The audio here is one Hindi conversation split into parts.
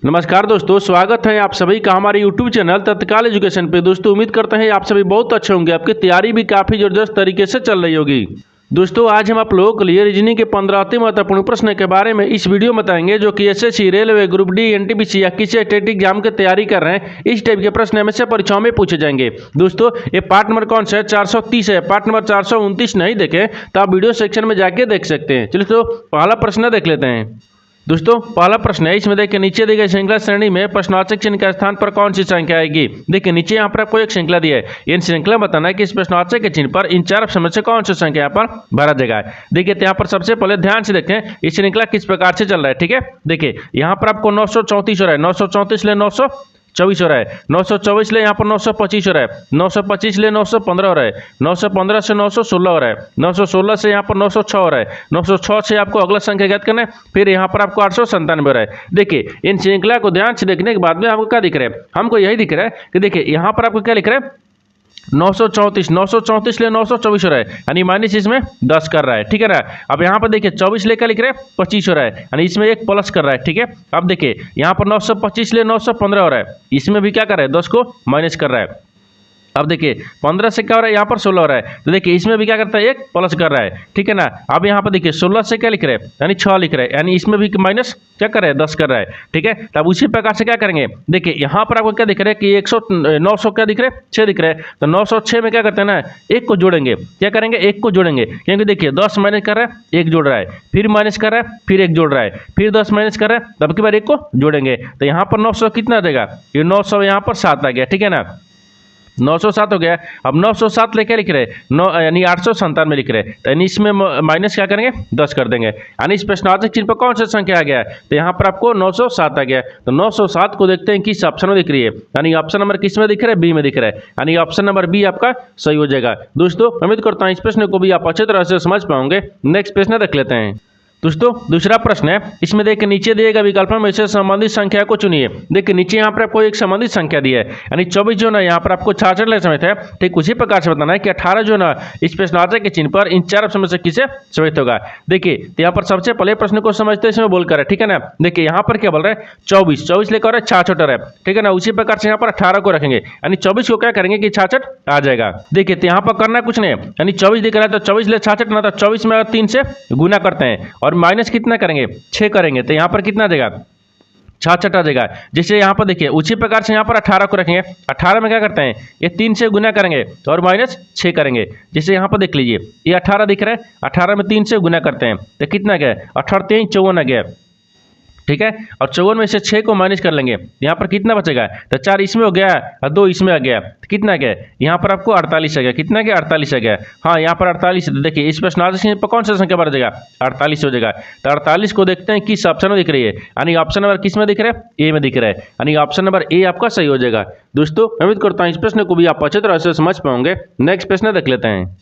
नमस्कार दोस्तों, स्वागत है आप सभी का हमारे YouTube चैनल तत्काल एजुकेशन पे। दोस्तों उम्मीद करते हैं आप सभी बहुत अच्छे होंगे, आपकी तैयारी भी काफ़ी ज़बरदस्त तरीके से चल रही होगी। दोस्तों आज हम आप लोगों के लिए रीजनिंग के 15 अति महत्वपूर्ण प्रश्न के बारे में इस वीडियो में बताएंगे, जो कि SSC, railway, group D, NTPC या किसी स्टेट एग्जाम की तैयारी कर रहे हैं। इस टाइप के प्रश्न में से परीक्षाओं में पूछे जाएंगे। दोस्तों ये पार्ट नंबर कौन सा है? 430 है। पार्ट नंबर 429 नहीं देखें तो आप वीडियो सेक्शन में जाके देख सकते हैं। चलिए तो पहला प्रश्न देख लेते हैं। दोस्तों पहला प्रश्न है, इसमें देखिए नीचे दी गई श्रृंखला श्रेणी में प्रश्नवाचक चिन्ह के स्थान पर कौन सी संख्या आएगी। देखिए नीचे यहाँ पर आपको एक श्रृंखला दी है, इन श्रृंखला बताना है कि इस प्रश्नवाचक के चिन्ह पर इन चार ऑप्शन में से कौन सी संख्या यहाँ पर भरा जाएगा। देखिए तो यहाँ पर सबसे पहले ध्यान से देखें इस श्रृंखला किस प्रकार से चल रहा है। ठीक है, देखिए यहाँ पर आपको 934 हो रहा है, 934 ले 924 हो रहा है, 924 ले यहाँ पर 925 हो रहा है, 925 ले 915 हो रहा है, 915 से 916 हो रहा है, 916 से यहाँ पर 906 हो रहा है, 906 से आपको अगला संख्या ज्ञात करना है, फिर यहाँ पर आपको 897 हो रहा है। देखिए इन श्रृंखला को ध्यान से देखने के बाद में आपको क्या दिख रहा है, हमको यही दिख रहा है कि देखिए यहाँ पर आपको क्या लिख रहा है, 934 ले 924 हो रहा है, यानी माइनस इसमें 10 कर रहा है। ठीक है ना। अब यहाँ पर देखिए 24 ले क्या लिख रहे हैं, 25 हो रहा है, यानी इसमें एक प्लस कर रहा है। ठीक है, अब देखिए यहाँ पर 925 ले 915 हो रहा है, इसमें भी क्या कर रहा है, 10 को माइनस कर रहा है। अब देखिए 15 से क्या हो रहा है, यहाँ पर 16 हो रहा है, तो देखिए इसमें भी क्या करता है, एक प्लस कर रहा है। ठीक है ना। अब यहाँ पर देखिए 16 से क्या लिख रहे हैं, यानी 6 लिख रहे हैं, यानी इसमें भी माइनस क्या कर रहे हैं, 10 कर रहा है। ठीक है, तब उसी प्रकार से क्या करेंगे, देखिए यहाँ पर आपको क्या दिख रहा है कि 900 क्या दिख रहे हैं, 6 दिख रहे हैं, तो 906 में क्या करते हैं ना, एक को जोड़ेंगे। क्या करेंगे, एक को जोड़ेंगे, क्योंकि देखिए 10 माइनस कर रहा है, एक जोड़ रहा है, फिर माइनस कर रहा है, फिर एक जोड़ रहा है, फिर 10 माइनस कर रहा है, तब की बार एक को जोड़ेंगे। तो यहाँ पर 900 कितना आ जाएगा, ये 900 यहाँ पर 7 आ गया। ठीक है ना, 907 हो गया। अब 907 लेके लिख रहे हैं यानी 897 लिख रहे हैं, तो यानी इसमें माइनस क्या करेंगे, 10 कर देंगे, यानी इस प्रश्नवाचक चिन्ह पर कौन सा संख्या आ गया है, तो यहाँ पर आपको 907 आ गया। तो 907 को देखते हैं किस ऑप्शन में दिख रही है, यानी ऑप्शन नंबर किस में दिख रहा है, बी में दिख रहा है, यानी ऑप्शन नंबर बी आपका सही हो जाएगा। दोस्तों उम्मीद करता हूँ इस प्रश्न को भी आप अच्छे तरह से समझ पाओगे। नेक्स्ट प्रश्न देख लेते हैं। दोस्तों दूसरा प्रश्न है, इसमें देखिए नीचे दिए गए विकल्पों में से संबंधित संख्या को चुनिए। देखिए नीचे यहाँ पर आपको एक संबंधित संख्या दी है, यानी 24 जो ना यहाँ पर आपको 66 ले समेत है। ठीक उसी प्रकार से बताना है कि 18 जो ना इस प्रश्नवाचक के चिन्ह पर इन चार ऑप्शन में से किसे समेत होगा। देखिए तो यहाँ पर सबसे पहले प्रश्न को समझते इसमें बोल कर है। ठीक है ना, देखिए यहाँ पर क्या बोल रहे हैं, 24 लेकर 66 है। ठीक है ना, उसी प्रकार से यहाँ पर 18 को रखेंगे, यानी 24 को क्या करेंगे कि 66 आ जाएगा। देखिए तो यहाँ पर करना कुछ नहीं है, यानी 24 दिख रहा है तो 24 ले 66 ना, तो 24 में 3 से गुना करते हैं और माइनस कितना करेंगे, 6 करेंगे, तो यहाँ पर कितना देगा, 66 आ जाएगा। जैसे यहाँ पर देखिए उसी प्रकार से यहाँ पर 18 को रखेंगे, 18 में क्या करते हैं, ये 3 से गुना करेंगे और माइनस 6 करेंगे। जैसे यहाँ पर देख लीजिए ये 18 दिख रहा है, 18 में 3 से गुना करते हैं तो कितना गया, 18 3 54 आ गया। ठीक है, और 54 में से 6 को माइनस कर लेंगे, यहाँ पर कितना बचेगा, तो 4 इसमें हो गया और 2 इसमें आ गया, तो कितना गया, यहाँ पर आपको 48 आ गया। कितना गया, 48 आ गया। हाँ यहाँ पर 48। देखिए इस प्रश्न पर कौन सा संख्या बढ़ जाएगा, 48 हो जाएगा। तो 48 को देखते हैं किस ऑप्शन में दिख रही है, यानी ऑप्शन नंबर किस में दिख रहा है, ए में दिख रहा है, यानी ऑप्शन नंबर ए आपका सही हो जाएगा। दोस्तों उम्मीद करता हूँ इस प्रश्न को भी आप अच्छे तरह से समझ पाओगे। नेक्स्ट प्रश्न देख लेते हैं।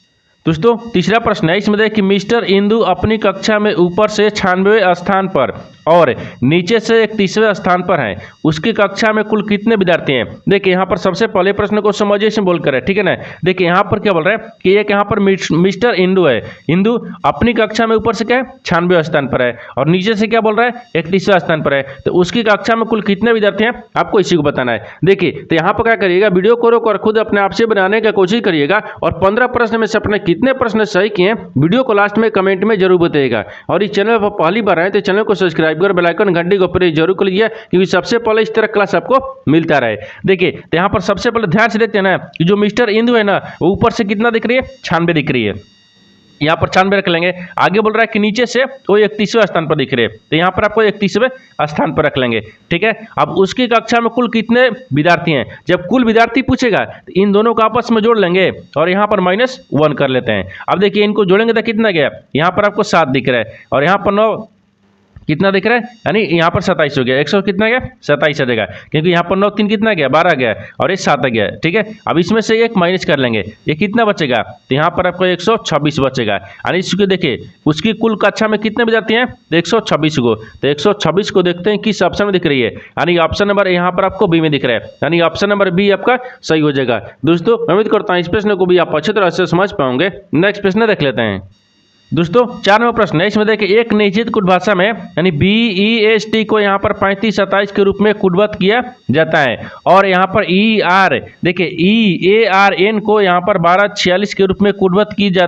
दोस्तों तीसरा प्रश्न है, इसमें देखिए कि मिस्टर इंदु अपनी कक्षा में ऊपर से 96वें स्थान पर और नीचे से 31वें स्थान पर हैं, उसकी कक्षा में कुल कितने विद्यार्थी हैं। देखिए यहाँ पर सबसे पहले प्रश्न को समझिए इसमें बोल कर है। ठीक है ना, देखिए यहाँ पर क्या बोल रहा है कि एक यहाँ पर मिस्टर इंदु है, इंदु अपनी कक्षा में ऊपर से क्या है 96वें स्थान पर है और नीचे से क्या बोल रहा है 31वें स्थान पर है, तो उसकी कक्षा में कुल कितने विद्यार्थी हैं आपको इसी को बताना है। देखिए तो यहाँ पर क्या करिएगा, वीडियो को रोक और खुद अपने आप से बनाने की कोशिश करिएगा और 15 प्रश्न में से अपने कितने प्रश्न सही किए वीडियो को लास्ट में कमेंट में जरूर बताइएगा। और इस चैनल पर पहली बार आए तो चैनल को सब्सक्राइब कर बेल आइकन घंटी को प्रेस जरूर कर लीजिए, क्योंकि सबसे पहले इस तरह क्लास आपको मिलता रहे। देखिए तो यहाँ पर सबसे पहले ध्यान से देखते हैं ना कि जो मिस्टर इंदु है ना वो ऊपर से कितना दिख रही है, 96 दिख रही है, यहाँ पर 96 रख लेंगे। आगे बोल रहा है कि नीचे से वो 31वें स्थान पर दिख रहे हैं, तो यहाँ पर आपको 31वें स्थान पर रख लेंगे। ठीक है, अब उसकी कक्षा में कुल कितने विद्यार्थी हैं, जब कुल विद्यार्थी पूछेगा तो इन दोनों को आपस में जोड़ लेंगे और यहाँ पर -1 कर लेते हैं। अब देखिए इनको जोड़ेंगे तो कितना गया, यहाँ पर आपको 7 दिख रहा है और यहाँ पर 9 कितना दिख रहा है, यानी यहाँ पर 27 हो गया, 100 कितना गया 27 आ जाएगा, क्योंकि यहाँ पर 9 3 कितना गया 12 गया और ये 7 आ गया। ठीक है, अब इसमें से एक माइनस कर लेंगे, ये कितना बचेगा, तो यहाँ पर आपको 126 बचेगा। यानी इसको देखिए उसकी कुल कक्षा में कितने विद्यार्थी हैं, तो 126 को, तो 126 को देखते हैं किस ऑप्शन में दिख रही है, यानी ऑप्शन नंबर यहाँ पर आपको बी में दिख रहा है, यानी ऑप्शन नंबर बी आपका सही हो जाएगा। दोस्तों उम्मीद करता हूँ इस प्रश्न को भी आप अच्छी तरह से समझ पाओगे। नेक्स्ट प्रश्न देख लेते हैं। दोस्तों 4 नंबर प्रश्न है, इसमें देखिए एक निश्चित कुट भाषा में यानी BEST को यहाँ पर 35-27 के रूप में कुटबद्ध किया जाता है और यहाँ पर ER देखिए EARN को यहाँ पर 1246 के रूप में कुटबद्ध किया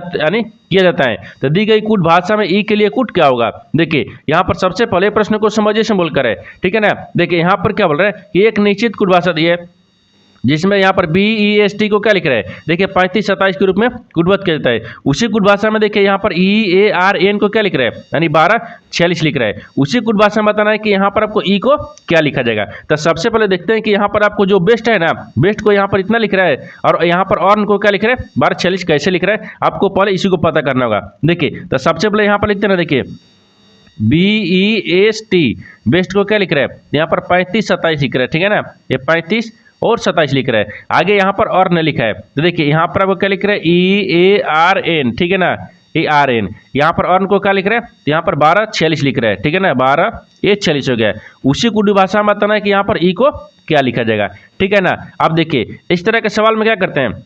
जाता है। तो दी गई कुट भाषा में ई के लिए कुट क्या होगा। देखिए यहाँ पर सबसे पहले प्रश्न को समझिए से बोलकर है, ठीक है ना। देखिए यहाँ पर क्या बोल रहा है कि एक निश्चित कुट भाषा दी है जिसमें यहाँ पर BEST को क्या लिख रहा है, देखिए 35-27 के रूप में कुटबद्ध किया जाता है। उसी कुट भाषा में देखिए यहाँ पर EARN को क्या लिख रहा है, यानी 1246 लिख रहा है। उसी कुट भाषा में बताना है कि यहाँ पर आपको ई को क्या लिखा जाएगा। तो सबसे पहले देखते हैं कि यहाँ पर आपको जो बेस्ट है ना, बेस्ट को यहाँ पर इतना लिख रहा है और यहाँ पर ऑर्न को क्या लिख रहा है 1246 कैसे लिख रहा है, आपको पहले इसी को पता करना होगा। देखिए तो सबसे पहले यहाँ पर लिखते हैं ना, देखिए BEST बेस्ट को क्या लिख रहा है, यहाँ पर 35-27 लिख रहा है, ठीक है ना। ये 35 और 27 लिख रहा है। आगे यहाँ पर और न लिखा है, तो देखिए यहाँ पर आपको क्या लिख रहा है EARN, ठीक है ना, EARN। यहाँ पर अर्न को क्या लिख रहा है, तो यहाँ पर 1246 लिख रहा है, ठीक है ना, 1246 हो गया। उसी कुटी भाषा में बताना है कि यहाँ पर ई को क्या लिखा जाएगा, ठीक है ना। अब देखिए इस तरह के सवाल में क्या करते हैं,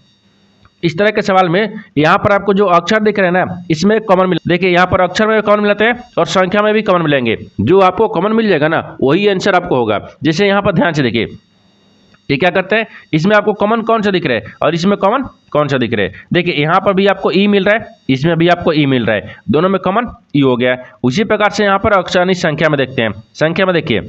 इस तरह के सवाल में यहाँ पर आपको जो अक्षर दिख रहे हैं ना, इसमें कॉमन मिल, देखिए यहाँ पर अक्षर में कॉमन मिलते हैं और संख्या में भी कॉमन मिलेंगे। जो आपको कॉमन मिल जाएगा ना वही आंसर आपको होगा। जैसे यहाँ पर ध्यान से देखिए, ये क्या करते हैं, इसमें आपको कॉमन कौन सा दिख रहा है और इसमें कॉमन कौन सा दिख रहा है। देखिए यहाँ पर भी आपको ई मिल रहा है, इसमें भी आपको ई मिल रहा है, दोनों में कॉमन ई हो गया। उसी प्रकार से यहाँ पर अक्षर यानी संख्या में देखते हैं, संख्या में देखिए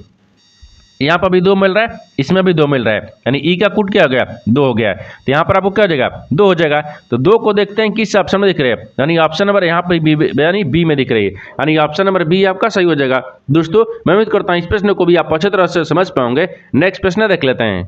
यहाँ पर भी 2 मिल रहा है, इसमें भी 2 मिल रहा है, यानी ई का कुट क्या हो गया 2 हो गया। तो यहाँ पर आपको क्या हो जाएगा 2 हो जाएगा। तो 2 को देखते हैं किस ऑप्शन में दिख रहे हैं, यानी ऑप्शन नंबर यहाँ पर बी यानी बी में दिख रही है, यानी ऑप्शन नंबर बी आपका सही हो जाएगा। दोस्तों मैं उम्मीद करता हूँ इस प्रश्न को भी आप अच्छी तरह से समझ पाओगे। नेक्स्ट प्रश्न देख लेते हैं।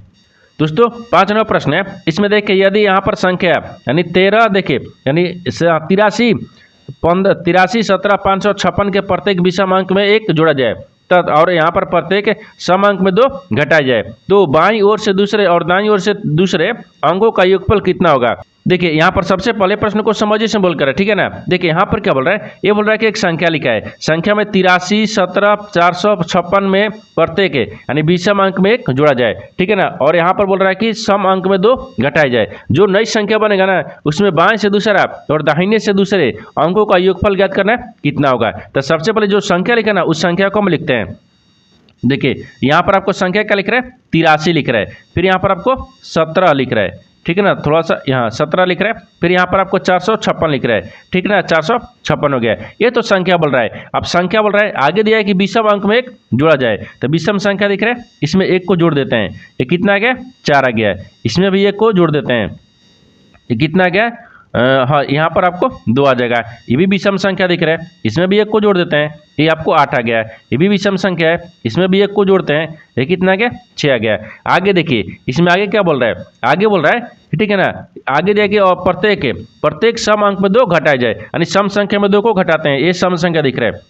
दोस्तों 5 नंबर प्रश्न है, इसमें देखिए यदि यहाँ पर संख्या यानी 13 देखिए यानी 83 17 556 के प्रत्येक विषम अंक में 1 जोड़ा जाए तब और यहाँ पर प्रत्येक सम अंक में 2 घटाया जाए तो बाईं ओर से दूसरे और दाईं ओर से दूसरे अंकों का योगफल कितना होगा। देखिए यहाँ पर सबसे पहले प्रश्न को समझिए से बोलकर है, ठीक है ना। देखिए यहाँ पर क्या बोल रहा है, ये बोल रहा है कि एक संख्या लिखा है, संख्या में 83 17 456 में प्रत्येक है यानी विषम अंक में 1 जोड़ा जाए, ठीक है ना। और यहाँ पर बोल रहा है कि सम अंक में 2 घटाया जाए। जो नई संख्या बनेगा ना उसमें बाएं से दूसरा और दाहिने से दूसरे अंकों का योगफल ज्ञात करना है कितना होगा। तो सबसे पहले जो संख्या लिखा ना उस संख्या को हम लिखते हैं। देखिए यहाँ पर आपको संख्या क्या लिख रहा है 83 लिख रहा है, फिर यहाँ पर आपको 17 लिख रहा है, ठीक है ना, थोड़ा सा यहाँ 17 लिख रहा है, फिर यहाँ पर आपको 456 लिख रहा है, ठीक है ना, 456 हो गया। ये तो संख्या बोल रहा है। अब संख्या बोल रहा है आगे दिया है कि विषम अंक में 1 जोड़ा जाए, तो विषम संख्या दिख रहा है, इसमें 1 को जोड़ देते हैं, ये कितना आ गया 4 आ गया है। इसमें भी 1 को जोड़ देते हैं, ये कितना आ गया हाँ यहाँ पर आपको 2 आ जाएगा। ये भी विषम संख्या दिख रहा है, इसमें भी 1 को जोड़ देते हैं, ये आपको 8 आ गया है। ये भी विषम संख्या है, इसमें भी 1 को जोड़ते हैं, ये कितना आ गया 6 आ गया। आगे देखिए इसमें आगे क्या बोल रहा है, आगे बोल रहा है ठीक है ना, आगे देखिए और प्रत्येक सम अंक में 2 घटाया जाए यानी सम संख्या में 2 को घटाते हैं, ये सम संख्या दिख रहा है।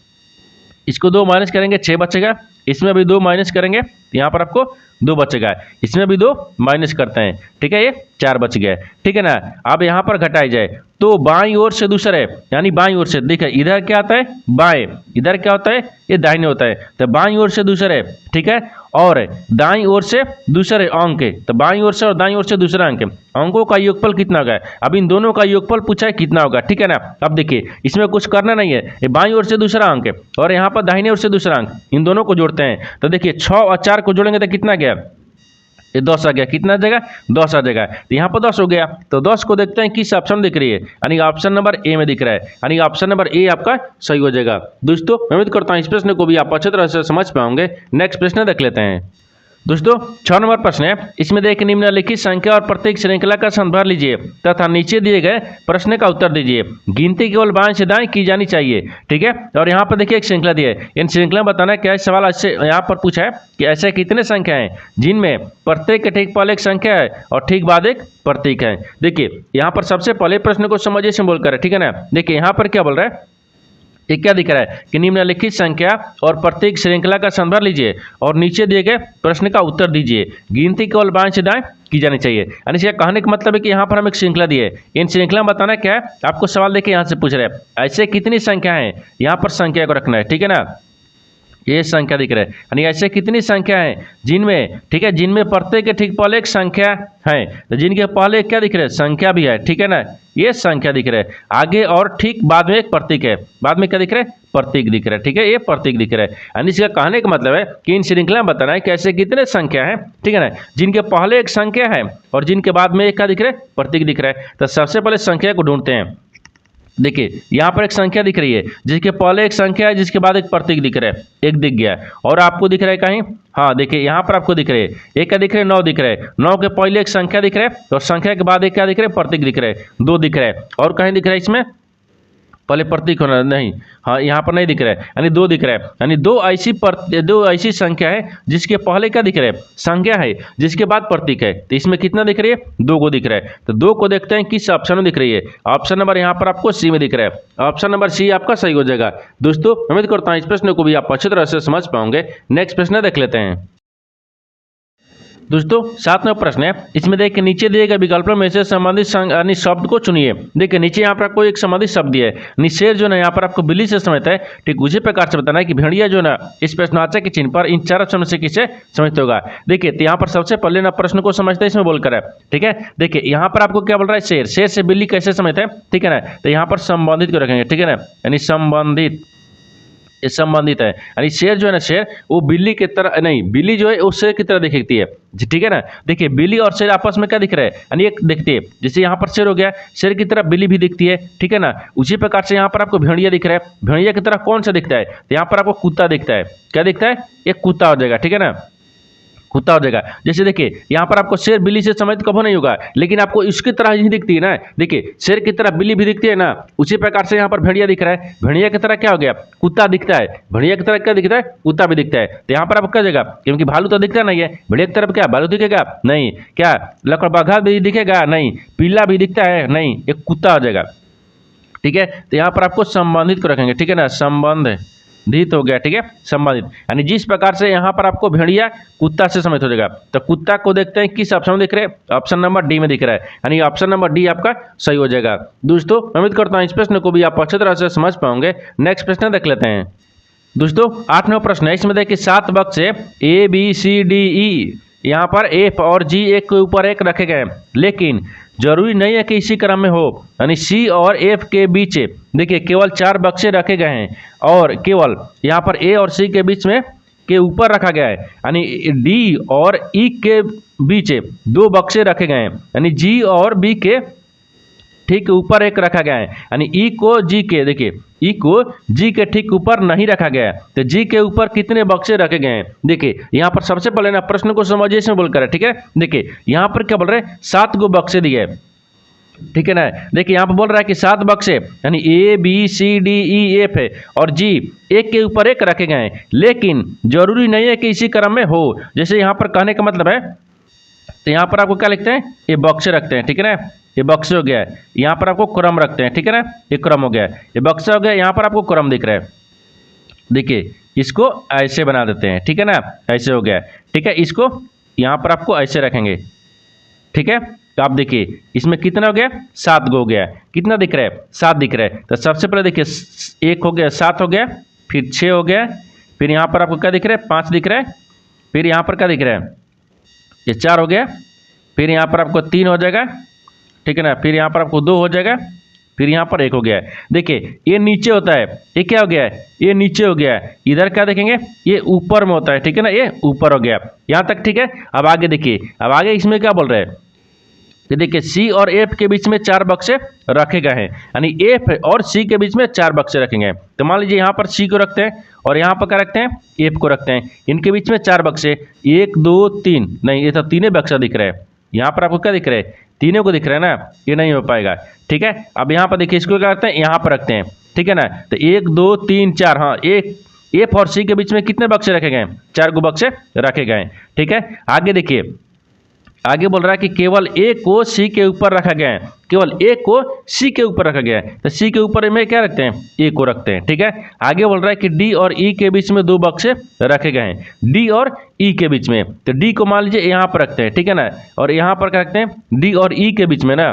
इसको 2 माइनस करेंगे 6 बचेगा, इसमें भी 2 माइनस करेंगे तो यहाँ पर आपको 2 बचेगा, इसमें भी 2 माइनस करते हैं, ठीक है, ये 4 बच गए, ठीक है ना। अब यहाँ पर घटाई जाए तो बाईं ओर से दूसरे यानी बाईं ओर से देखिए इधर क्या आता है बाएं, इधर क्या होता है ये दाहिने होता है, तो बाईं ओर से दूसरे, ठीक है, और दाईं ओर से दूसरे अंक, तो बाईं ओर से और दाईं ओर से दूसरा अंक, अंकों का योगफल कितना होगा। अब इन दोनों का योगफल पूछा है कितना होगा, ठीक है ना। अब देखिए इसमें कुछ करना नहीं है, ये बाईं ओर से दूसरा अंक और यहाँ पर दाहिने ओर से दूसरा अंक, इन दोनों को जोड़ते हैं तो देखिए 6 और 4 को जोड़ेंगे तो कितना गया, ये 10 आ गया, कितना आ जाएगा 10 आ जाएगा, तो यहाँ पर 10 हो गया। तो 10 को देखते हैं किस ऑप्शन दिख रही है, यानी ऑप्शन नंबर ए में दिख रहा है, यानी ऑप्शन नंबर ए आपका सही हो जाएगा। दोस्तों मैं उम्मीद करता हूँ इस प्रश्न को भी आप अच्छी तरह से समझ पाओगे। नेक्स्ट प्रश्न देख लेते हैं। दोस्तों 6 नंबर प्रश्न है, इसमें देखिए निम्नलिखित संख्या और प्रत्येक श्रृंखला का संदर्भ लीजिए तथा नीचे दिए गए प्रश्न का उत्तर दीजिए। गिनती केवल बाएं से दाएं की जानी चाहिए, ठीक है। और यहाँ पर देखिए एक श्रृंखला दी है, इन श्रृंखला में बताना क्या है, सवाल ऐसे यहाँ पर पूछा है कि ऐसे कितने संख्या हैं जिनमें प्रत्येक के ठीक पहले एक संख्या है और ठीक बाद एक प्रतीक है। देखिए यहाँ पर सबसे पहले प्रश्न को समझिए सिंबल कर, ठीक है ना। देखिए यहाँ पर क्या बोल रहा है, ये क्या दिख रहा है कि निम्नलिखित संख्या और प्रत्येक श्रृंखला का संदर्भ लीजिए और नीचे दिए गए प्रश्न का उत्तर दीजिए। गिनती केवल बाएं से दाएं की जानी चाहिए, यानी इसका कहने का मतलब है कि यहाँ पर हम एक श्रृंखला दिए, इन श्रृंखला में बताना क्या है, आपको सवाल देखिए यहाँ से पूछ रहे हैं ऐसे कितनी संख्या है, यहाँ पर संख्या को रखना है, ठीक है ना। ये संख्या दिख रहा है। यानी ऐसे कितनी संख्या है जिनमें, ठीक है, जिनमें प्रत्येक के ठीक पहले एक संख्या है, तो जिनके पहले क्या दिख रहा है, संख्या भी है, ठीक है ना, ये संख्या दिख रहा है आगे, और ठीक बाद में एक प्रतीक है, बाद में क्या दिख रहा है, प्रतीक दिख रहा है, ठीक है, ये प्रतीक दिख रहा है। यानी इसका कहने का मतलब है कि इन श्रृंखला में बताना है कि ऐसे कितने संख्या है, ठीक है ना, जिनके पहले एक संख्या है और जिनके बाद में एक क्या दिख रहा है, प्रतीक दिख रहा है। तो सबसे पहले संख्या को ढूंढते हैं। देखिए यहाँ पर एक संख्या दिख रही है जिसके पहले एक संख्या है, जिसके बाद एक प्रतीक दिख रहा है, एक दिख गया, और आपको दिख रहा है कहीं, हाँ देखिए यहाँ पर आपको दिख रहे हैं, एक क्या दिख रहा है, 9 दिख रहा है, 9 के पहले एक संख्या दिख रहा है और संख्या के बाद एक क्या दिख रहा है, प्रतीक दिख रहा है, 2 दिख रहा है, और कहीं दिख रहा है इसमें पहले प्रतीक होना नहीं, हाँ यहाँ पर नहीं दिख रहा है, यानी 2 दिख रहा है। यानी दो ऐसी संख्या है जिसके पहले क्या दिख रहा है, संख्या है, जिसके बाद प्रतीक है। तो इसमें कितना दिख रही है, 2 को दिख रहा है। तो 2 को देखते हैं किस ऑप्शन में दिख रही है। ऑप्शन नंबर यहाँ पर आपको सी में दिख रहा है। ऑप्शन नंबर सी आपका सही हो जाएगा। दोस्तों उम्मीद करता हूँ इस प्रश्न को भी आप अच्छी तरह से समझ पाओगे। नेक्स्ट प्रश्न देख लेते हैं। दोस्तों 7वां प्रश्न है, इसमें देखिए नीचे दिए गए विकल्पों में से संबंधित शब्द को चुनिए। देखिए नीचे यहाँ पर आपको एक संबंधित शब्द दिया है, निषेध जो है यहाँ पर आपको बिल्ली से समझता है, ठीक उसी प्रकार से बताना है कि भेड़िया जो ना इस प्रश्नवाचक के चिन्ह पर इन 4 ऑप्शन में से किसे समझते होगा। देखिए तो यहाँ पर सबसे पहले ना प्रश्न को समझते हैं इसमें बोलकर है, ठीक है। देखिए यहाँ पर आपको क्या बोल रहा है, शेर, शेर से बिल्ली कैसे समझते हैं, ठीक है ना। तो यहाँ पर संबंधित को रखेंगे, ठीक है ना, यानी संबंधित, ये संबंधित है। यानी शेर जो है ना, शेर वो बिल्ली की तरह नहीं, बिल्ली जो है वो शेर की तरह दिखती है, ठीक है ना। देखिए बिल्ली और शेर आपस में क्या दिख रहा है, यानी एक दिखती है, जैसे यहाँ पर शेर हो गया, शेर की तरह बिल्ली भी दिखती है, ठीक है ना। उसी प्रकार से यहाँ पर आपको भेड़िया दिख रहा है, भेड़िया की तरह कौन सा दिखता है, तो यहाँ पर आपको कुत्ता दिखता है। क्या दिखता है, एक कुत्ता हो जाएगा, ठीक है ना, कुत्ता हो जाएगा। जैसे देखिए यहाँ पर आपको शेर बिल्ली से समझ कभी नहीं होगा, लेकिन आपको इसकी तरह ही दिखती है ना। देखिए शेर की तरह बिल्ली भी दिखती है ना, उसी प्रकार से यहाँ पर भेड़िया दिख रहा है, भेड़िया की तरह क्या हो गया, कुत्ता दिखता है, भेड़िया की तरह क्या दिखता है, कुत्ता भी दिखता है। तो यहाँ पर आपको क्या जाएगा, क्योंकि भालू तो दिखता नहीं है, भेड़िया की तरफ क्या भालू दिखेगा नहीं, क्या लकड़बग्घा भी दिखेगा नहीं, पीला भी दिखता है नहीं, एक कुत्ता हो जाएगा, ठीक है। तो यहाँ पर आपको संबंधित को रखेंगे, ठीक है ना, संबंधित हो गया, ठीक है, संबंधित। यानी जिस प्रकार से यहाँ पर आपको भेड़िया कुत्ता से समझ हो जाएगा। तो कुत्ता को देखते हैं किस ऑप्शन में दिख रहे हैं, ऑप्शन नंबर डी में दिख रहा है, यानी ऑप्शन नंबर डी आपका सही हो जाएगा। दोस्तों उम्मीद करता हूँ इस प्रश्न को भी आप अच्छी तरह से समझ पाओगे। नेक्स्ट प्रश्न देख लेते हैं। दोस्तों 8वां प्रश्न है, इसमें देखिए 7 बक्से ए बी सी डी ई, यहाँ पर एफ और जी एक के ऊपर एक रखे गए हैं, लेकिन जरूरी नहीं है कि इसी क्रम में हो। यानी सी और एफ के बीच देखिए केवल 4 बक्से रखे गए हैं, और केवल यहाँ पर ए और सी के बीच में के ऊपर रखा गया है। यानी डी और ई के बीच 2 बक्से रखे गए हैं, यानी जी और बी के ठीक ऊपर एक रखा गया है। यानी ई को जी के, देखिए ई को जी के ठीक ऊपर नहीं रखा गया है। तो जी के ऊपर कितने बक्से रखे गए हैं, देखिए यहाँ पर सबसे पहले ना प्रश्न को समझिए इसमें बोलकर है, ठीक है। देखिए यहाँ पर क्या बोल रहे हैं, 7 गो बक्से दिए हैं, ठीक है ना। देखिए यहाँ पर बोल रहा है कि 7 बक्से, यानी A B C D E F है और जी एक के ऊपर एक रखे गए हैं, लेकिन जरूरी नहीं है कि इसी क्रम में हो। जैसे यहाँ पर कहने का मतलब है, तो यहाँ पर आपको क्या लिखते हैं, ये बक्से रखते हैं, ठीक है ना, ये बक्स हो गया है, यहाँ पर आपको क्रम रखते हैं, ठीक है ना, ये क्रम हो गया है, ये बक्सा हो गया, यहाँ पर आपको क्रम दिख रहा है। देखिए इसको ऐसे बना देते हैं, ठीक है ना, ऐसे हो गया, ठीक है। इसको यहाँ पर आपको ऐसे रखेंगे, ठीक है। तो आप देखिए इसमें कितना हो गया, 7 गो हो गया, कितना दिख रहा है, 7 दिख रहा है। तो सबसे पहले देखिए 1 हो गया, 7 हो गया, फिर 6 हो गया, फिर यहाँ पर आपको क्या दिख रहा है, 5 दिख रहा है, फिर यहाँ पर क्या दिख रहा है, ये 4 हो गया, फिर यहाँ पर आपको 3 हो जाएगा, ठीक है ना, फिर यहाँ पर आपको 2 हो जाएगा, फिर यहाँ पर 1 हो गया है। देखिए ये नीचे होता है, ये क्या हो गया है, ये नीचे हो गया है। इधर क्या देखेंगे, ये ऊपर में होता है, ठीक है ना, ये ऊपर हो गया, यहाँ तक ठीक है। अब आगे देखिए, अब आगे इसमें क्या बोल रहे हैं कि देखिए सी और एफ के बीच में 4 बक्से रखे गए हैं, यानी एफ और सी के बीच में 4 बक्से रखेंगे। तो मान लीजिए यहाँ पर सी को रखते हैं और यहाँ पर क्या रखते हैं, एफ को रखते हैं, इनके बीच में 4 बक्से, 1 2 3, नहीं ये तो 3 बक्सा दिख रहा है। यहाँ पर आपको क्या दिख रहा है, तीनों को दिख रहा है ना, ये नहीं हो पाएगा, ठीक है। अब यहाँ पर देखिए इसको क्या करते हैं, यहाँ पर रखते हैं, ठीक है ना। तो 1 2 3 4, हाँ एक एफ और सी के बीच में कितने बक्से रखे गए, 4 गो बक्से रखे गए, ठीक है। आगे देखिए, आगे बोल रहा है कि केवल ए को सी के ऊपर रखा गया है, केवल ए को सी के ऊपर रखा गया है। तो सी के ऊपर में क्या रखते हैं, ए को रखते हैं, ठीक है। आगे बोल रहा है कि डी और ई के बीच में 2 बक्से रखे गए हैं, डी और ई के बीच में। तो डी को मान लीजिए यहाँ पर रखते हैं, ठीक है ना, और यहाँ पर क्या रखते हैं, डी और ई के बीच में ना,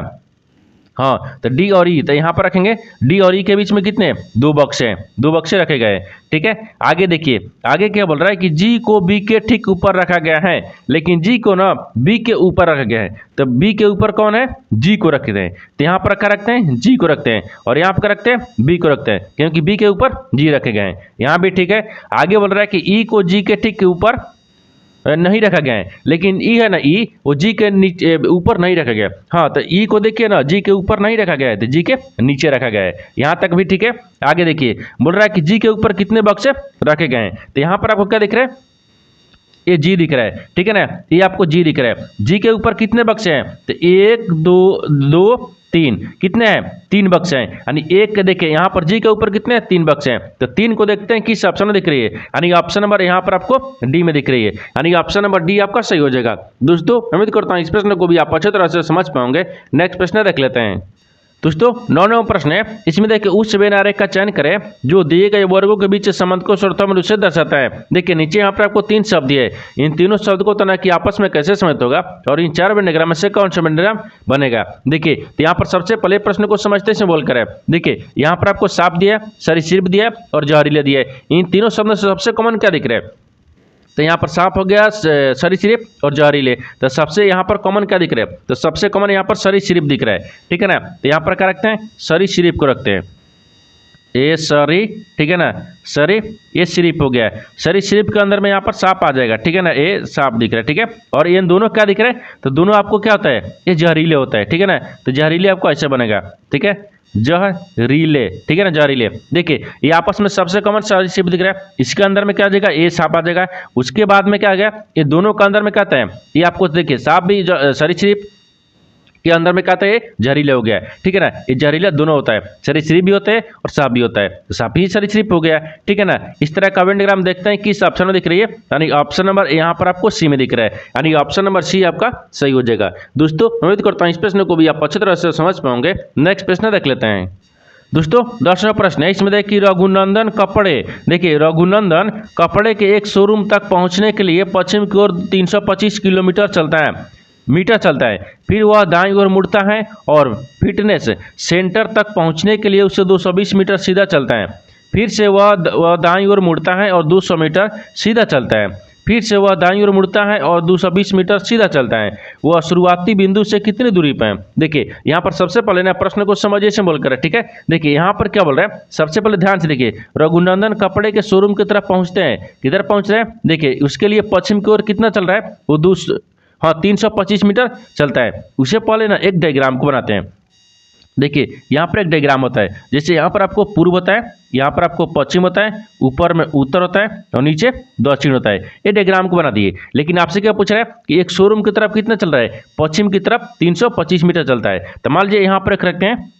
हाँ, तो डी और ई, तो यहाँ पर रखेंगे डी और ई के बीच में कितने, 2 बक्से हैं, 2 बक्से रखे गए हैं। ठीक है, आगे देखिए, आगे क्या बोल रहा है कि जी को बी के ठीक ऊपर रखा गया है, लेकिन जी को ना बी के ऊपर रखा गया है। तो बी के ऊपर कौन है, जी को रखते हैं। तो यहाँ पर क्या रखते हैं, जी को रखते हैं, और यहाँ पर रखते हैं बी को रखते हैं, क्योंकि बी के ऊपर जी रखे गए हैं। यहाँ भी ठीक है। आगे बोल रहा है कि ई को जी के ठीक के ऊपर नहीं रखा गया है, लेकिन ई है ना, ई वो जी के नीचे ऊपर नहीं रखा गया। हाँ, तो ई को देखिए ना, जी के ऊपर नहीं रखा गया है, तो जी के नीचे रखा गया है। यहाँ तक भी ठीक है। आगे देखिए, बोल रहा है कि जी के ऊपर कितने बक्से रखे गए हैं। तो यहाँ पर आपको क्या दिख रहा है, ये जी दिख रहा है। ठीक है ना, ये आपको जी दिख रहा है। जी के ऊपर कितने बक्से हैं, तो 1 2 3, कितने हैं, 3 बक्से हैं। यानी एक देखिए यहाँ पर जी के ऊपर कितने हैं, 3 बक्से हैं। तो 3 को देखते हैं किस ऑप्शन में दिख रही है, यानी ऑप्शन नंबर यहाँ पर आपको डी में दिख रही है, यानी ऑप्शन नंबर डी आपका सही हो जाएगा। दोस्तों उम्मीद करता हूँ इस प्रश्न को भी आप अच्छे तरह से समझ पाओगे। नेक्स्ट प्रश्न देख लेते हैं। दोस्तों 9वां प्रश्न है, इसमें देखिए उस वेन आरेख का चयन करें जो दिए गए वर्गों के बीच संबंध को शर्तों रूप से दर्शाता है। देखिए नीचे यहाँ पर आपको 3 शब्द दिए, इन तीनों शब्द को तना कि आपस में कैसे समझ होगा और इन 4 वेन डायग्राम में से कौन सा वेन डायग्राम बनेगा। देखिए तो यहाँ पर सबसे पहले प्रश्न को समझते से बोल कर देखिए, यहाँ पर आपको सांप दिया, सरीसृप दिया और जहरीले दिया। इन तीनों शब्दों से सबसे कॉमन क्या दिख रहा है, तो यहाँ पर सांप हो गया, सरीसृप और जहरीले। तो सबसे यहाँ पर कॉमन क्या दिख रहा है, तो सबसे कॉमन यहाँ पर सरीसृप दिख रहा है। ठीक है ना, तो यहाँ पर क्या रखते हैं, सरीसृप को रखते हैं, ये सरी, ठीक है ना, सरी, ये सिरिप हो गया है। सरीसृप के अंदर में यहाँ पर सांप आ जाएगा। ठीक है ना, ये सांप दिख रहा है। ठीक है, और ये दोनों क्या दिख रहा है, तो दोनों आपको क्या होता है, ये जहरीले होता है। ठीक है ना, तो जहरीले आपको ऐसे बनेगा। ठीक है, जहरीले, ठीक है ना, जहरीले। देखिए ये आपस में सबसे कॉमन सरीसृप दिख रहा है, इसके अंदर में क्या आ जाएगा, ये सांप आ जाएगा। उसके बाद में क्या आ गया, ये दोनों के अंदर में क्या आता है, ये आपको देखिए सांप भी सरीसृप के अंदर में क्या आता है, जहरीले हो गया है। ठीक है ना, ये जहरीला दोनों होता है, सरीसृप भी होता है और सांप भी होता है, तो सांप ही सरीसृप हो गया। ठीक है ना, इस तरह का वेन डायग्राम देखते हैं किस ऑप्शन में दिख रही है, यानी ऑप्शन नंबर यहाँ पर आपको सी में दिख रहा है, यानी ऑप्शन नंबर सी आपका सही हो जाएगा। दोस्तों उम्मीद करता हूँ इस प्रश्न को भी आप अच्छी तरह से समझ पाओगे। नेक्स्ट प्रश्न देख लेते हैं। दोस्तों 10वां प्रश्न है, इसमें देखिए रघुनंदन कपड़े, देखिए रघुनंदन कपड़े के एक शोरूम तक पहुंचने के लिए पश्चिम की ओर 325 किलोमीटर चलता है, फिर वह दाईं ओर मुड़ता है और फिटनेस सेंटर तक पहुंचने के लिए उसे 220 मीटर सीधा चलता है। फिर से वह दाईं ओर मुड़ता है और 200 मीटर सीधा चलता है। फिर से वह दाईं ओर मुड़ता है और 220 मीटर सीधा चलता है। वह शुरुआती बिंदु से कितनी दूरी पर है। देखिए यहाँ पर सबसे पहले ना प्रश्न को समझिए से बोलकर, ठीक है। देखिए यहाँ पर क्या बोल रहा है, सबसे पहले ध्यान से देखिए, रघुनंदन कपड़े के शोरूम की तरफ पहुँचते हैं, किधर पहुँच रहे हैं, देखिए उसके लिए पश्चिम की ओर कितना चल रहा है, वो 325 मीटर चलता है। उसे पहले ना एक डायग्राम को बनाते हैं। देखिए यहाँ पर एक डायग्राम होता है, जैसे यहाँ पर आपको पूर्व होता है, यहाँ पर आपको पश्चिम होता है, ऊपर में उत्तर होता है और नीचे दक्षिण होता है। ये डायग्राम को बना दिए। लेकिन आपसे क्या पूछ रहा है कि एक शोरूम की तरफ कितना चल रहा है, पश्चिम की तरफ 325 मीटर चलता है। तो मान लीजिए यहाँ पर रखते हैं,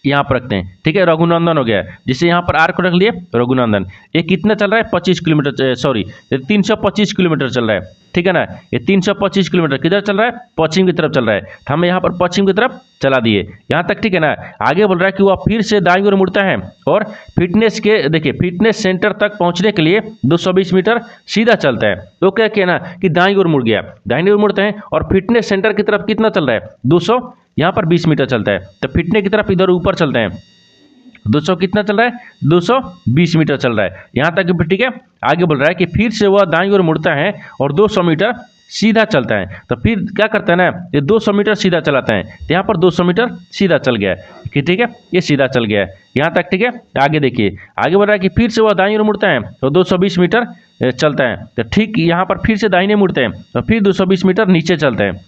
यहाँ पर रखते हैं, ठीक है, रघुनंदन हो गया, जिससे यहाँ पर आर को रख लिए रघुनंदन। ये कितना चल रहा है, 25 किलोमीटर, सॉरी 325 किलोमीटर चल रहा है, ठीक है ना। ये 325 किलोमीटर किधर चल रहा है, पश्चिम की तरफ चल रहा है, तो हम यहाँ पर पश्चिम की तरफ चला दिए यहाँ तक, ठीक है ना। आगे बोल रहा है कि वह फिर से दाईं ओर मुड़ता है और फिटनेस के, देखिए फिटनेस सेंटर तक पहुँचने के लिए 220 मीटर सीधा चलता है। तो क्या कहना कि दाईं ओर मुड़ गया, दाईं ओर मुड़ते हैं और फिटनेस सेंटर की तरफ कितना चल रहा है, 200 यहाँ पर 20 मीटर चलता है। तो फिटनेस की तरफ इधर ऊपर चलते हैं, 200 कितना चल रहा है, 220 मीटर चल रहा है यहाँ तक, ठीक है। आगे बोल रहा है कि फिर से वह दाईं ओर मुड़ता है और 200 मीटर सीधा चलता है। तो फिर क्या करता है ना, ये 200 मीटर सीधा चलाता है, तो यहाँ पर 200 मीटर सीधा चल गया है कि, ठीक है, ये सीधा चल गया है यहाँ तक, ठीक है। आगे देखिए, आगे बोल रहा है कि फिर से वह दाईं ओर मुड़ता है तो 220 मीटर चलता है। तो ठीक यहाँ पर फिर से दाहिने मुड़ते हैं तो फिर 220 मीटर नीचे चलते हैं,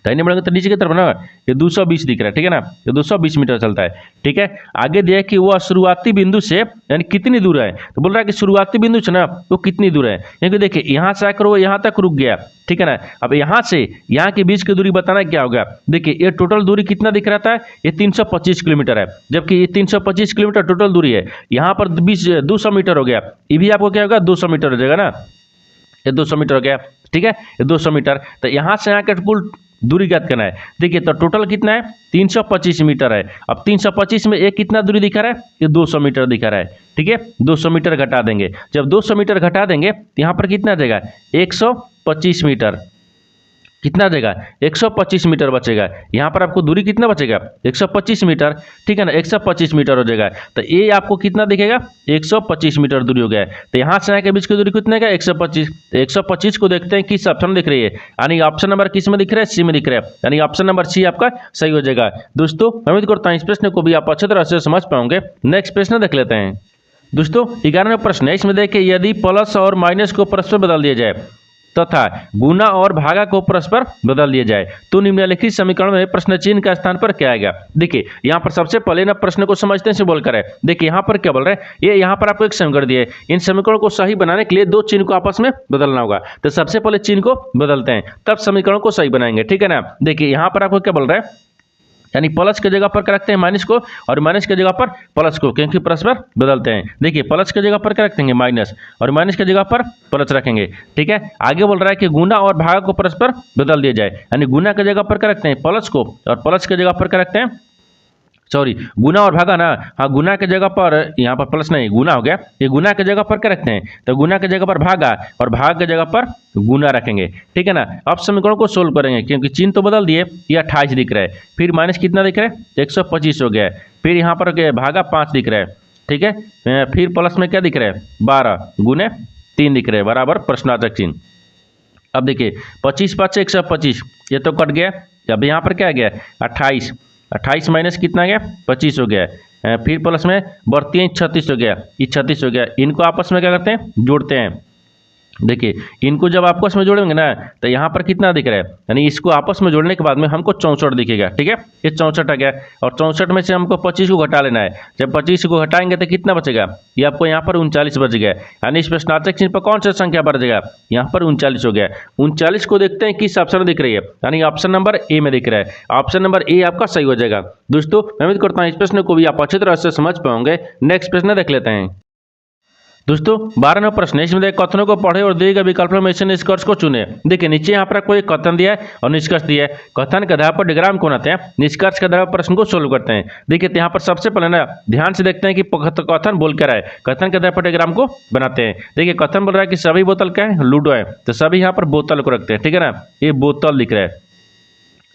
दाहिने मुड़ेंगे तो नीचे की तरफ ना, ये 220 दिख रहा है, ठीक है ना, ये 220 मीटर चलता है, ठीक है। आगे दिया कि वह शुरुआती बिंदु से यानी कितनी दूर है, तो बोल रहा है कि शुरुआती बिंदु से ना वो कितनी दूर है, क्योंकि देखिए यहाँ से आकर वो यहाँ तक रुक गया, ठीक है ना। अब यहाँ से यहाँ के बीच की दूरी बताना क्या होगा, देखिए ये टोटल दूरी कितना दिख रहा था, ये 325 किलोमीटर है, जबकि ये 325 किलोमीटर टोटल दूरी है। यहाँ पर 200 मीटर हो गया, ये भी आपको क्या होगा, 200 मीटर हो जाएगा ना, ये 200 मीटर हो गया, ठीक है, ये 200 मीटर। तो यहाँ से यहाँ का कुल दूरी ज्ञात करना है। देखिए तो टोटल कितना है, 325 मीटर है। अब 325 में एक कितना दूरी दिखा रहा है, ये 200 मीटर दिखा रहा है, ठीक है। 200 मीटर घटा देंगे, जब 200 मीटर घटा देंगे तो यहाँ पर कितना आ जाएगा, 125 मीटर, कितना देगा 125 मीटर बचेगा। यहाँ पर आपको दूरी कितना बचेगा 125 मीटर, ठीक है ना, 125 मीटर हो जाएगा। तो ये आपको कितना दिखेगा 125 मीटर दूरी हो गया है। तो यहाँ से यहाँ के बीच की दूरी कितने का 125। तो 125 को देखते हैं किस ऑप्शन में दिख रही है, यानी ऑप्शन नंबर किस में दिख रहा है, सी में दिख रहा है, यानी ऑप्शन नंबर सी आपका सही हो जाएगा। दोस्तों उम्मीद करता हूँ इस प्रश्न को भी आप अच्छी तरह से समझ पाओगे। नेक्स्ट प्रश्न देख लेते हैं। दोस्तों 11वां प्रश्न है, इसमें देखिए यदि प्लस और माइनस को परस्पर बदल दिया जाए तथा गुना और भागा को परस्पर बदल दिया जाए तो निम्नलिखित समीकरण में प्रश्न चिन्ह का स्थान पर क्या आएगा। देखिए यहाँ पर सबसे पहले ना प्रश्न को समझते हैं बोल कर है। देखिए यहाँ पर क्या बोल रहे हैं, ये यहाँ पर आपको एक समीकरण दिए, इन समीकरणों को सही बनाने के लिए दो चिन्ह को आपस में बदलना होगा। तो सबसे पहले चिन्ह को बदलते हैं तब समीकरण को सही बनाएंगे, ठीक है ना। देखिए यहाँ पर आपको क्या बोल रहा है, यानी प्लस के जगह पर क्या रखते हैं माइनस को और माइनस के जगह पर प्लस को, क्योंकि परस्पर बदलते हैं। देखिए प्लस के जगह पर क्या रखेंगे माइनस और माइनस के जगह पर प्लस रखेंगे, ठीक है। आगे बोल रहा है कि गुना और भागा को परस्पर बदल दिया जाए, यानी गुना के जगह पर क्या रखते हैं प्लस को और प्लस के जगह पर क्या रखते हैं, सॉरी गुना और भागा ना, हाँ गुना के जगह पर यहाँ पर प्लस नहीं गुना हो गया, ये गुना के जगह पर क्या रखते हैं, तो गुना के जगह पर भागा और भाग के जगह पर गुना रखेंगे, ठीक है ना। अब समीकरण को सोल्व करेंगे क्योंकि चिन्ह तो बदल दिए, ये 28 दिख रहा है, फिर माइनस कितना दिख रहा है 125 हो गया है, फिर यहाँ पर भागा 5 दिख रहा है, ठीक है, फिर प्लस में क्या दिख रहा है 12 गुने 3 दिख रहा है बराबर प्रश्नार्थक चिन्ह। अब देखिए 25 5 125 ये तो कट गया, अब यहाँ पर क्या आ गया 28 माइनस कितना गया 25 हो गया, फिर प्लस में बढ़ती है 36 हो गया, ये 36 हो गया। इनको आपस में क्या करते हैं जोड़ते हैं। देखिए इनको जब आपस में जोड़ेंगे ना तो यहाँ पर कितना दिख रहा है, यानी इसको आपस में जोड़ने के बाद में हमको 64 दिखेगा, ठीक है, ये 64 आ गया और 64 में से हमको 25 को घटा लेना है। जब 25 को घटाएंगे तो कितना बचेगा, ये आपको यहाँ पर 39 बच गया, यानी इस प्रश्नार्थक चिन्ह पर कौन सा संख्या बढ़ जाएगा, यहाँ पर 39 हो गया। 39 को देखते हैं किस ऑप्शन में दिख रही है, यानी ऑप्शन नंबर ए में दिख रहा है, ऑप्शन नंबर ए आपका सही हो जाएगा। दोस्तों मैं उम्मीद करता हूँ इस प्रश्न को भी आप अच्छी तरह से समझ पाओगे। नेक्स्ट प्रश्न देख लेते हैं। दोस्तों 12वां प्रश्न है, इसमें कथनों को पढ़े और दिए गए विकल्पों में से निष्कर्ष को चुने। देखिए नीचे यहाँ पर कोई कथन दिया है और निष्कर्ष दिया है, कथन के आधार पर डिग्राम को बनाते हैं, निष्कर्ष के आधार पर प्रश्न को सोल्व करते हैं। देखिए यहाँ पर सबसे पहले ना ध्यान से देखते हैं कि कथन बोल क्या रहा है, कथन के आधार पर डिग्राम को बनाते हैं। देखिए कथन बोल रहा है कि सभी बोतल क्या है लूडो है, तो सभी यहाँ पर बोतल को रखते हैं, ठीक है ना, ये बोतल दिख रहा है,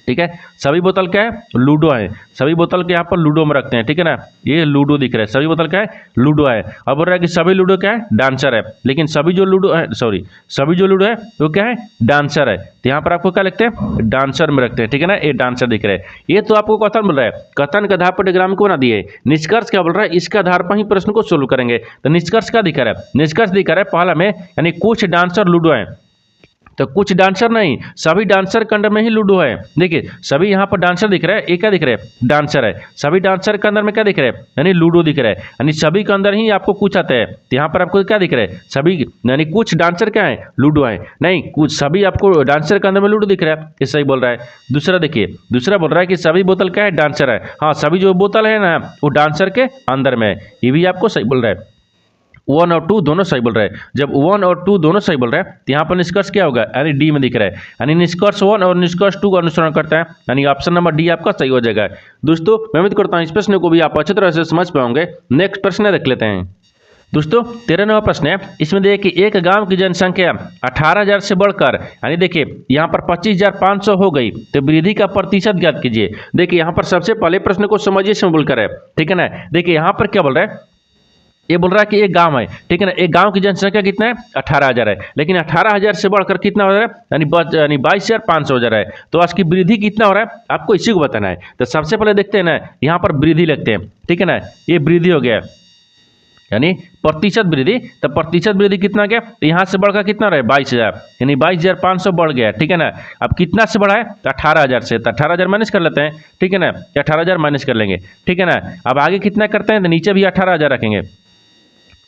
ठीक है, सभी बोतल क्या है लूडो है, सभी बोतल के यहाँ पर लूडो में रखते हैं, ठीक है ना, ये लूडो दिख रहा है, सभी बोतल क्या है लूडो है। अब बोल रहा है कि सभी लूडो क्या है डांसर है, लेकिन सभी जो लूडो है सभी जो लूडो है वो क्या है डांसर है, तो यहाँ पर आपको क्या लिखते हैं डांसर में रखते हैं, ठीक है ना, ये डांसर दिख रहा है। ये तो आपको कथन बोल रहा है, कथन के आधार पर डिग्राम को बना दिए। निष्कर्ष क्या बोल रहा है, इसके आधार पर ही प्रश्न को सोल्व करेंगे। तो निष्कर्ष क्या दिखा रहा है, निष्कर्ष दिखा रहा है पहला में, यानी कुछ डांसर लूडो है, तो कुछ डांसर नहीं सभी डांसर के अंदर में ही लूडो है। देखिए सभी यहाँ पर डांसर दिख रहा है, एक क्या दिख रहा है डांसर है, सभी डांसर के अंदर में क्या दिख रहा है यानी लूडो दिख रहा है, यानी सभी के अंदर ही आपको कुछ आता है। तो यहाँ पर आपको क्या दिख रहा है सभी, यानी कुछ डांसर क्या है लूडो है, नहीं कुछ सभी आपको डांसर के अंदर में लूडो दिख रहा है, ये सही बोल रहा है। दूसरा देखिए दूसरा बोल रहा है कि सभी बोतल क्या है डांसर है, हाँ सभी जो बोतल है ना वो डांसर के अंदर में है, ये भी आपको सही बोल रहा है। 1 और 2 दोनों सही बोल रहे हैं, जब 1 और 2 दोनों सही बोल रहे हैं तो यहाँ पर निष्कर्ष क्या होगा यानी डी में दिख रहा है, यानी निष्कर्ष 1 और निष्कर्ष 2 का अनुसरण करता है, यानी ऑप्शन नंबर डी आपका सही हो जाएगा। दोस्तों मैं उम्मीद करता हूँ इस प्रश्न को भी आप अच्छी तरह से समझ पाओगे। नेक्स्ट प्रश्न देख लेते हैं। दोस्तों 13वां प्रश्न है, इसमें देखिए कि एक गांव की जनसंख्या 18,000 से बढ़कर यानी देखिए यहाँ पर 25,500 हो गई तो वृद्धि का प्रतिशत ज्ञात कीजिए। देखिए यहाँ पर सबसे पहले प्रश्न को समझिए इसमें बोलकर है, ठीक है ना। देखिए यहाँ पर क्या बोल रहा है, ये बोल रहा है कि एक गांव है, ठीक है ना, एक गांव की जनसंख्या कितना है 18,000 है, लेकिन 18,000 से बढ़कर कितना हो रहा है यानी 22,500 हो जा रहा है। तो आज की वृद्धि कितना हो रहा है आपको इसी को बताना है। तो सबसे पहले देखते हैं ना यहाँ पर वृद्धि लिखते हैं, ठीक है ना, ये वृद्धि हो गया यानी प्रतिशत वृद्धि, तो प्रतिशत वृद्धि कितना गया तो यहाँ से बढ़कर कितना रहा है 22,000 यानी 22,500 बढ़ गया, ठीक है ना। अब कितना से बढ़ा है तो 18,000 से, तो 18,000 माइनस कर लेते हैं, ठीक है ना, 18,000 माइनस कर लेंगे, ठीक है ना। अब आगे कितना करते हैं तो नीचे भी 18,000 रखेंगे,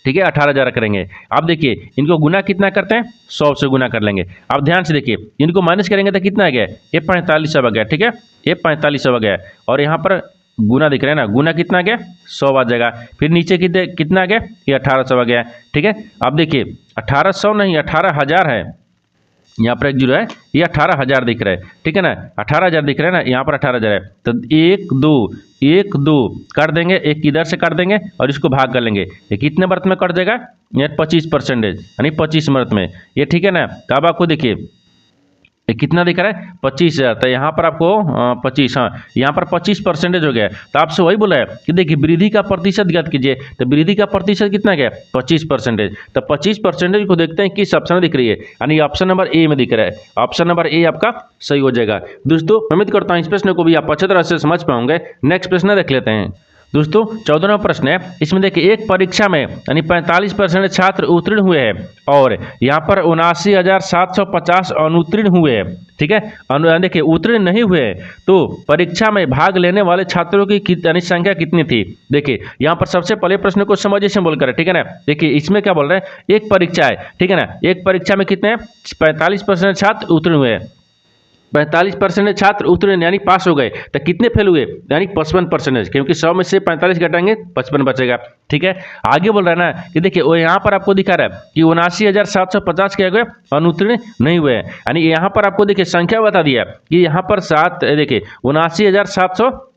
ठीक है 18,000 करेंगे। अब देखिए इनको गुना कितना करते हैं 100 से गुना कर लेंगे। अब ध्यान से देखिए इनको माइनस करेंगे तो कितना आ गया ये 45 आ गया, ठीक है ये 45 आ गया, और यहाँ पर गुना दिख रहा है ना, गुना कितना आ गया 100 आ जाएगा, फिर नीचे कितना आ गया ये 1800 आ गया, ठीक है। अब देखिए 1800 नहीं 18,000 है, यहाँ पर एक जीरो है, ये 18,000 दिख रहा है, ठीक है ना, 18,000 दिख रहा है ना, यहाँ पर 18,000 है, तो 1 2 कर देंगे, एक इधर से कर देंगे और इसको भाग कर लेंगे, ये कितने बर्थ में कट जाएगा ये 25% यानी 25 बर्थ में, ये ठीक है ना। तो अब आपको देखिए ये कितना दिख रहा है 25,000। तो यहाँ पर आपको 25, हाँ यहाँ पर 25% हो गया। तो आपसे वही बोला है कि देखिए वृद्धि का प्रतिशत ज्ञात कीजिए। तो वृद्धि का प्रतिशत कितना गया 25%। तो 25% को देखते हैं किस ऑप्शन में दिख रही है, यानी ऑप्शन नंबर ए में दिख रहा है। ऑप्शन नंबर ए आपका सही हो जाएगा। दोस्तों उम्मीद करता हूँ इस प्रश्न को भी आप अच्छी तरह से समझ पाओगे। नेक्स्ट प्रश्न देख लेते हैं। दोस्तों 14वां प्रश्न है, इसमें देखिए एक परीक्षा में यानी 45% छात्र उत्तीर्ण हुए हैं और यहाँ पर 79,750 अनुत्तीर्ण हुए हैं। ठीक है, देखिए उत्तीर्ण नहीं हुए तो परीक्षा में भाग लेने वाले छात्रों की यानी संख्या कितनी थी। देखिए यहाँ पर सबसे पहले प्रश्न को समझिए से बोलकर, ठीक है ना। देखिए इसमें क्या बोल रहे हैं, एक परीक्षा है, ठीक है ना। एक परीक्षा में कितने 45% छात्र उत्तीर्ण हुए हैं। 45% छात्र उत्तीर्ण यानी पास हो गए, तो कितने फेल हुए यानी 55%, क्योंकि 100 में से 45 घटाएंगे 55 बचेगा। ठीक है, आगे बोल रहा है ना कि देखिए वो यहाँ पर आपको दिखा रहा है कि 79,750 क्या हुए अनुत्तीर्ण नहीं हुए, यानी यहाँ पर आपको देखिए संख्या बता दिया कि यहाँ पर 7 देखिए 79,700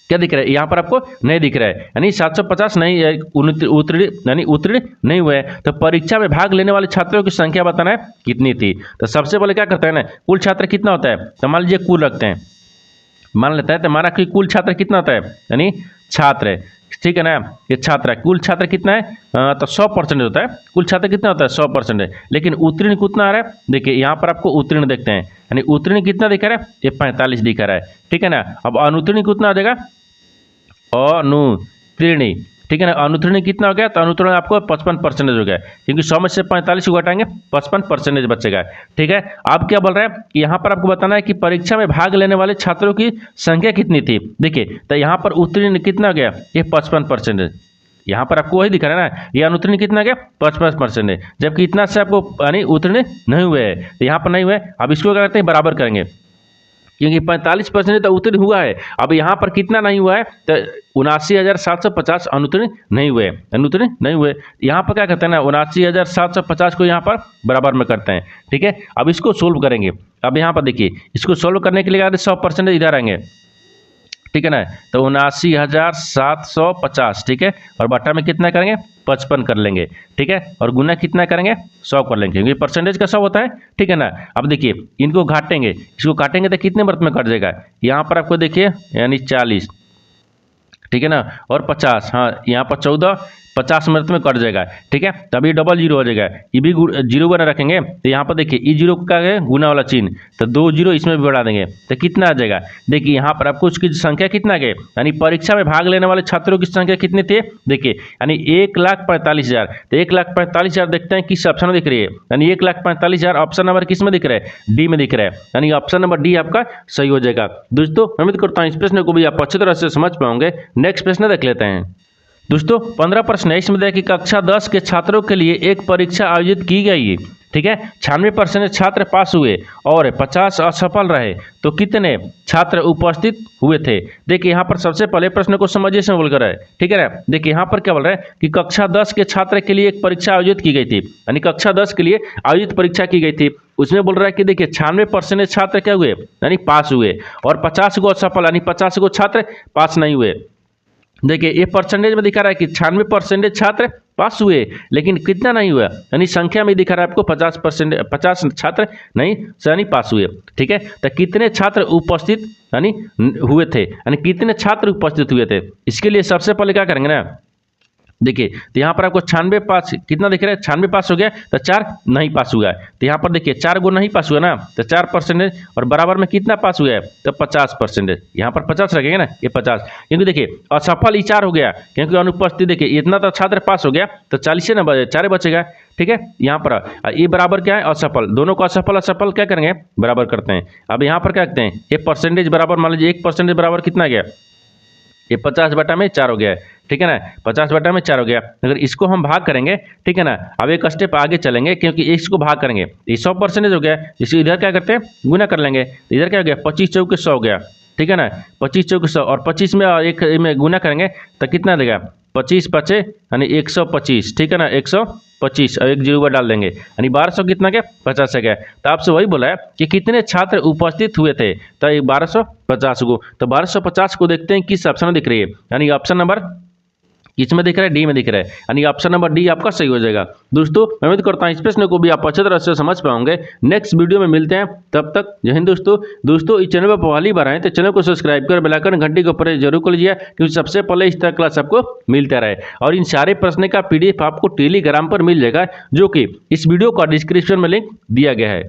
क्या दिख रहा है, यहाँ पर आपको नहीं दिख रहा है, यानी 750 नहीं उत्तीर्ण यानी उत्तीर्ण नहीं हुए। तो परीक्षा में भाग लेने वाले छात्रों की संख्या बताना है कितनी थी। तो सबसे पहले क्या करते हैं ना, कुल छात्र कितना होता है, तो मान लीजिए कुल रखते हैं, मान लेता है तो हमारा कि कुल छात्र कितना होता है, यानी छात्र है, ठीक है ना। ये छात्र है, कुल छात्र कितना है तो 100% होता है। कुल छात्र कितना होता है 100% है, लेकिन उत्तीर्ण कितना आ रहा है, देखिए यहाँ पर आपको उत्तीर्ण देखते हैं, यानी उत्तीर्ण कितना दिखा रहा है, ये 45 दिखा रहा है, ठीक है ना। अब अनुत्तीर्ण कितना आ जाएगा, अनुत्तीर्ण, ठीक है ना। अनुत्तीर्ण कितना हो गया, तो अनुत्तीर्ण आपको 55% हो गया, क्योंकि 100 में से 45 को घटाएंगे 55% बचेगा। ठीक है, अब क्या बोल रहे हैं कि यहाँ पर आपको बताना है कि परीक्षा में भाग लेने वाले छात्रों की संख्या कितनी थी। देखिए तो यहाँ पर उत्तीर्ण कितना हो गया, ये 55%, यहाँ पर आपको वही दिखा रहा है ना, ये अनुत्तीर्ण कितना गया 55% है, जबकि इतना से आपको यानी उत्तीर्ण नहीं हुए है, तो यहाँ पर नहीं हुए। अब इसको क्या करते हैं, बराबर करेंगे, क्योंकि 45% तो उत्तीर्ण हुआ है। अब यहाँ पर कितना नहीं हुआ है, तो 79,750 अनुत्तीर्ण नहीं हुए, अनुत्तीर्ण नहीं हुए। यहाँ पर क्या करते हैं ना, 79,750 को यहाँ पर बराबर में करते हैं। ठीक है, अब इसको सोल्व करेंगे। अब यहाँ पर देखिए इसको सोल्व करने के लिए 100% इधर आएंगे, ठीक है ना। तो 79,750, ठीक है, और बट्टा में कितना करेंगे 55 कर लेंगे, ठीक है, और गुना कितना करेंगे 100 कर लेंगे, क्योंकि परसेंटेज का 100 होता है, ठीक है ना। अब देखिए इनको घाटेंगे, इसको काटेंगे तो कितने वर्त में कट जाएगा, यहाँ पर आपको देखिए यानी 40, ठीक है ना, और 50, हाँ यहाँ पर 14, 50 मिनट में कट जाएगा। ठीक है, तभी डबल जीरो हो जाएगा, ये भी जीरो बना रखेंगे, तो यहाँ पर देखिए ई जीरो का है गुना वाला चिन्ह, तो 2 जीरो इसमें भी बढ़ा देंगे, तो कितना आ जाएगा। देखिए यहाँ पर आपको उसकी संख्या कितना गए, यानी परीक्षा में भाग लेने वाले छात्रों की संख्या कितनी थी, देखिए यानी 1,45,000। तो 1,45,000 देखते हैं किस ऑप्शन में दिख रही है, यानी 1,45,000 ऑप्शन नंबर किस में दिख रहा है, डी में दिख रहा है, यानी ऑप्शन नंबर डी आपका सही हो जाएगा। दोस्तों उम्मीद करता हूँ इस प्रश्न को भी आप अच्छी तरह से समझ पाओगे। नेक्स्ट प्रश्न देख लेते हैं। दोस्तों 15 प्रश्न है, इसमें देखिए कक्षा 10 के छात्रों के लिए एक परीक्षा आयोजित की गई, ठीक है। 96% छात्र पास हुए और 50 असफल रहे, तो कितने छात्र उपस्थित हुए थे। देखिए यहाँ पर सबसे पहले प्रश्न को समझिए से बोलकर है, ठीक है ना। देखिए यहाँ पर क्या बोल रहा है कि कक्षा 10 के छात्र के लिए एक परीक्षा आयोजित की गई थी, यानी कक्षा 10 के लिए आयोजित परीक्षा की गई थी। उसमें बोल रहा है कि देखिए 96% छात्र क्या हुए, यानी पास हुए, और 50 को असफल, यानी 50 को छात्र पास नहीं हुए। देखिए ये परसेंटेज में दिखा रहा है कि 96% छात्र पास हुए, लेकिन कितना नहीं हुआ, यानी संख्या में दिखा रहा है आपको 50 छात्र नहीं यानी पास हुए, ठीक है। तो कितने छात्र उपस्थित यानी हुए थे, यानी कितने छात्र उपस्थित हुए थे। इसके लिए सबसे पहले क्या करेंगे ना, देखिए तो यहाँ पर आपको 96 पास कितना दिख रहा है, 96 पास हो गया, तो 4 नहीं पास हुआ है, तो यहाँ पर देखिए 4 गो नहीं पास हुआ ना, तो 4%, और बराबर में कितना पास हुआ है, तो 50%, यहाँ पर 50 रखेंगे ना, ये 50, क्योंकि देखिए असफल ही 4 हो गया, क्योंकि अनुपस्थित देखिए इतना तो छात्र पास हो गया, तो 40 ना 4 बचेगा, ठीक है। यहाँ पर ये बराबर क्या है, असफल, दोनों को असफल असफल क्या करेंगे बराबर करते हैं। अब यहाँ पर क्या करते हैं, ये परसेंटेज बराबर, मान लीजिए 1% बराबर कितना गया, ये 50/4 हो गया है, ठीक है ना, 50/4 हो गया। अगर इसको हम भाग करेंगे, ठीक है ना, अब एक स्टेप आगे चलेंगे, क्योंकि इसको भाग करेंगे, ये 100% हो गया, इसे इधर क्या करते हैं गुना कर लेंगे, इधर क्या हो गया 25 चौके 100 हो गया, ठीक है ना, 25 चौके 100, और 25 में एक में गुना करेंगे तो कितना देगा, 25 5 यानी 125, ठीक है ना, 125, और एक जीरो डाल देंगे, यानी 1200 कितना गया 50 से गया। तो आपसे वही बोला है कि कितने छात्र उपस्थित हुए थे, तो 1250 को, तो 1250 को देखते हैं किस ऑप्शन में दिख रही है, यानी ऑप्शन नंबर किसमें दिख रहा है? डी में दिख रहा है, यानी ऑप्शन नंबर डी आपका सही हो जाएगा। दोस्तों मैं उम्मीद करता हूँ इस प्रश्न को भी आप अच्छे तरह से समझ पाओगे। नेक्स्ट वीडियो में मिलते हैं, तब तक जय हिंद दोस्तों। इस चैनल पर पहली बार आए तो चैनल को सब्सक्राइब कर बेल आइकन घंटी के ऊपर जरूर कर लीजिए, क्योंकि सबसे पहले इस तरह क्लास आपको मिलता रहे। और इन सारे प्रश्न का PDF आपको टेलीग्राम पर मिल जाएगा, जो कि इस वीडियो का डिस्क्रिप्शन में लिंक दिया गया है।